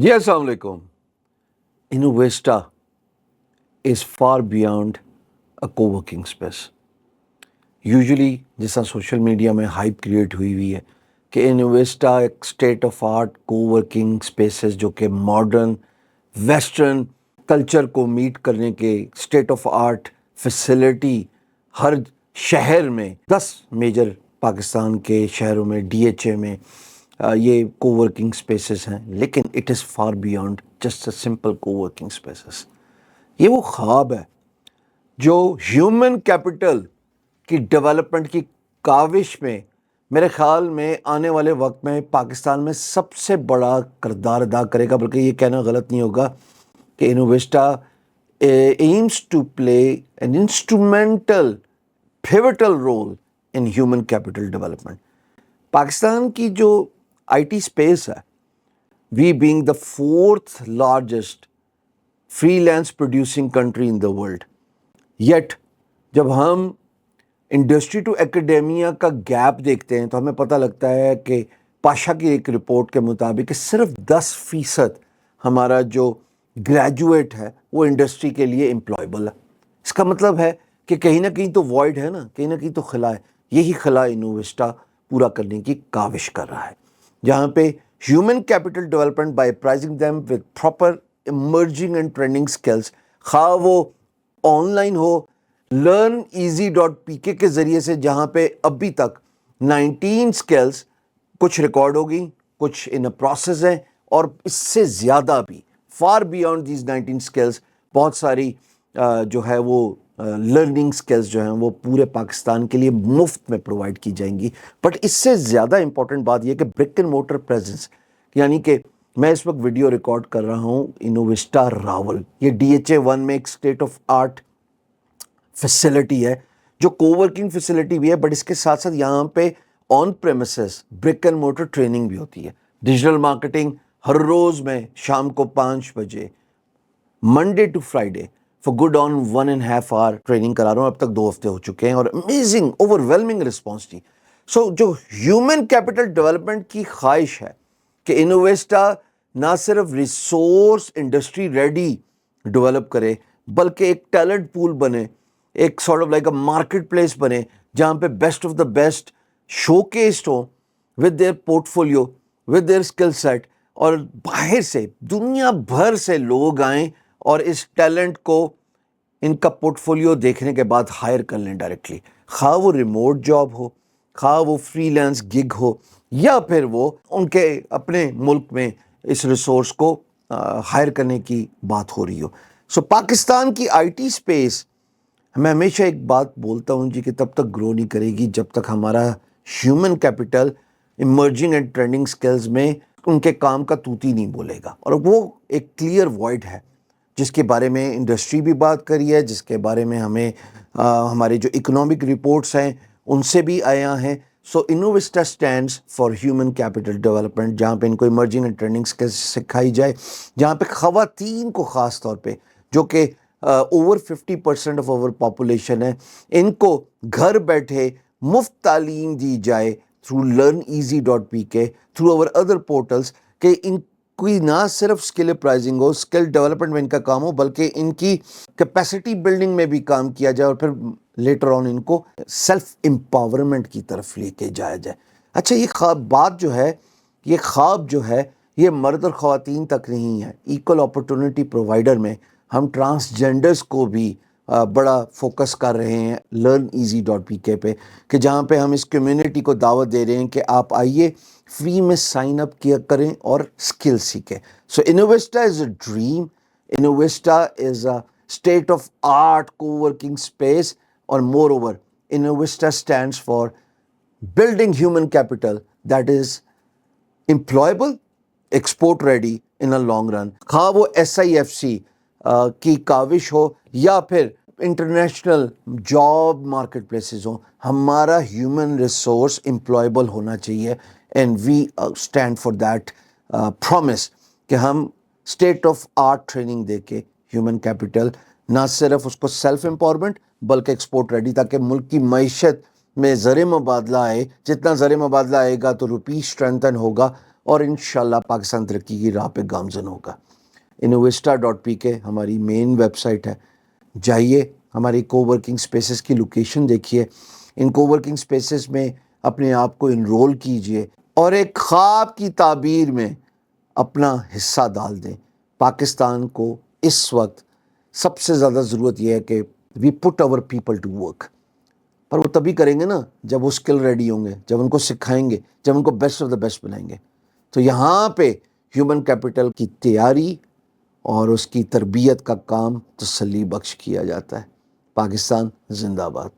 جی السلام علیکم. انوویسٹا is for beyond a کو ورکنگ اسپیس. یوزلی جس طرح سوشل میڈیا میں ہائپ کریٹ ہوئی ہے کہ انوویسٹا ایک اسٹیٹ آف آرٹ کو ورکنگ اسپیسز جو کہ ماڈرن ویسٹرن کلچر کو میٹ کرنے کے اسٹیٹ آف آرٹ فیسلٹی ہر شہر میں 10 میجر پاکستان کے شہروں میں DHA میں یہ کو ورکنگ اسپیسز ہیں، لیکن it is for beyond just a simple کو ورکنگ اسپیسز. یہ وہ خواب ہے جو ہیومن کیپٹل کی ڈیولپمنٹ کی کاوش میں میرے خیال میں آنے والے وقت میں پاکستان میں سب سے بڑا کردار ادا کرے گا. بلکہ یہ کہنا غلط نہیں ہوگا کہ Innovista aims to play an instrumental pivotal role in human capital development. Pakistan کی جو آئی ٹی اسپیس ہے، we being the 4th largest freelance producing country in the world, yet جب ہم انڈسٹری ٹو ایکیڈیمیا کا گیپ دیکھتے ہیں تو ہمیں پتہ لگتا ہے کہ پاشا کی ایک رپورٹ کے مطابق کہ صرف 10% ہمارا جو گریجویٹ ہے وہ انڈسٹری کے لیے امپلائبل ہے. اس کا مطلب ہے کہ کہیں نہ کہیں تو وائڈ ہے نا، کہیں نہ کہیں تو خلا ہے. یہی خلا انوویسٹا پورا کرنے کی کاوش کر رہا ہے، جہاں پہ human capital development by pricing them with proper emerging and trending skills, خواہ وہ آن لائن ہو learneasy.pk کے ذریعے سے، جہاں پہ ابھی تک 19 اسکلس کچھ ریکارڈ ہو گئی، کچھ ان پروسیس ہیں، اور اس سے زیادہ بھی فار بیانڈ دیز 19 اسکلس بہت ساری جو ہے وہ لرننگ اسکلس جو ہیں وہ پورے پاکستان کے لیے مفت میں پرووائڈ کی جائیں گی. بٹ اس سے زیادہ امپورٹنٹ بات یہ کہ برک اینڈ موٹر پریزنس، یعنی کہ میں اس وقت ویڈیو ریکارڈ کر رہا ہوں انوویسٹا راول، یہ DHA1 میں ایک اسٹیٹ آف آرٹ فیسلٹی ہے جو کو ورکنگ فیسلٹی بھی ہے، بٹ اس کے ساتھ ساتھ یہاں پہ on premises brick and mortar training بھی ہوتی ہے. ڈیجیٹل مارکیٹنگ ہر روز میں شام کو 5 بجے Monday to Friday for good on 1.5 hour training کرا رہا ہوں. اب تک 2 ہفتے ہو چکے ہیں اور امیزنگ اوور ویلمنگ رسپانس تھی. سو جو ہیومن کیپٹل ڈیولپمنٹ کی خواہش ہے کہ انوویسٹا نہ صرف ریسورس انڈسٹری ریڈی ڈیولپ کرے بلکہ ایک ٹیلنٹ پول بنے، ایک sort of like a market place بنے جہاں پہ best of the best showcased ہوں with their portfolio with their skill set, اور باہر سے دنیا بھر سے لوگ آئیں اور اس ٹیلنٹ کو ان کا پورٹ فولیو دیکھنے کے بعد ہائر کر لیں ڈائریکٹلی، خواہ وہ ریموٹ جاب ہو، خواہ وہ فری لینس گگ ہو، یا پھر وہ ان کے اپنے ملک میں اس ریسورس کو ہائر کرنے کی بات ہو رہی ہو. سو پاکستان کی آئی ٹی اسپیس، میں ہمیشہ ایک بات بولتا ہوں جی کہ تب تک گرو نہیں کرے گی جب تک ہمارا human capital emerging and trending skills میں ان کے کام کا توتی نہیں بولے گا. اور وہ ایک کلیئر وائڈ ہے جس کے بارے میں انڈسٹری بھی بات کری ہے، جس کے بارے میں ہمیں ہمارے جو اکنامک رپورٹس ہیں ان سے بھی آیا ہیں. So Innovista stands for human capital development, جہاں پہ ان کو ایمرجنگ اینڈ ٹریننگ سکلز سکھائی جائے، جہاں پہ خواتین کو خاص طور پہ جو کہ اوور 50% آف اوور پاپولیشن ہے، ان کو گھر بیٹھے مفت تعلیم دی جائے through learneasy.pk through over other portals, کہ ان کی نہ صرف اسکل پرائزنگ ہو، اسکل ڈیولپمنٹ میں ان کا کام ہو، بلکہ ان کی کیپیسٹی بلڈنگ میں بھی کام کیا جائے اور پھر لیٹر آن ان کو سیلف امپاورمنٹ کی طرف لے کے جایا جائے. اچھا، یہ خواب جو ہے یہ مرد اور خواتین تک نہیں ہے. ایکول اپرچونٹی پرووائڈر میں ہم ٹرانسجینڈرز کو بھی بڑا فوکس کر رہے ہیں learneasy.pk پہ، کہ جہاں پہ ہم اس کمیونٹی کو دعوت دے رہے ہیں کہ آپ آئیے فری میں سائن اپ کیا کریں اور اسکل سیکھیں. So Innovista is a dream, Innovista is a state of art coworking space, اور moreover Innovista stands for building human capital that is employable, export ready in a long run. خواہ وہ SIFC کی کاوش ہو یا پھر international job market places ہوں، ہمارا human resource employable ہونا چاہیے. And we stand for that promise کہ ہم اسٹیٹ آف آرٹ ٹریننگ دے کے ہیومن کیپٹل نہ صرف اس کو سیلف امپاورمنٹ بلکہ ایکسپورٹ ریڈی، تاکہ ملک کی معیشت میں زر مبادلہ آئے. جتنا زر مبادلہ آئے گا تو روپی اسٹرینتھن ہوگا اور انشاءاللہ پاکستان ترقی کی راہ پہ گامزن ہوگا۔ innovista.pk ہماری مین ویب سائٹ ہے، جائیے ہماری کو ورکنگ سپیسز کی لوکیشن دیکھیے، ان کو ورکنگ سپیسز میں اپنے آپ کو انرول کیجئے اور ایک خواب کی تعبیر میں اپنا حصہ ڈال دیں۔ پاکستان کو اس وقت سب سے زیادہ ضرورت یہ ہے کہ وی پٹ آور پیپل ٹو ورک، پر وہ تبھی کریں گے نا جب وہ اسکل ریڈی ہوں گے، جب ان کو سکھائیں گے، جب ان کو بیسٹ آف دا بیسٹ بنائیں گے۔ تو یہاں پہ ہیومن کیپٹل کی تیاری اور اس کی تربیت کا کام تسلی بخش کیا جاتا ہے۔ پاکستان زندہ باد۔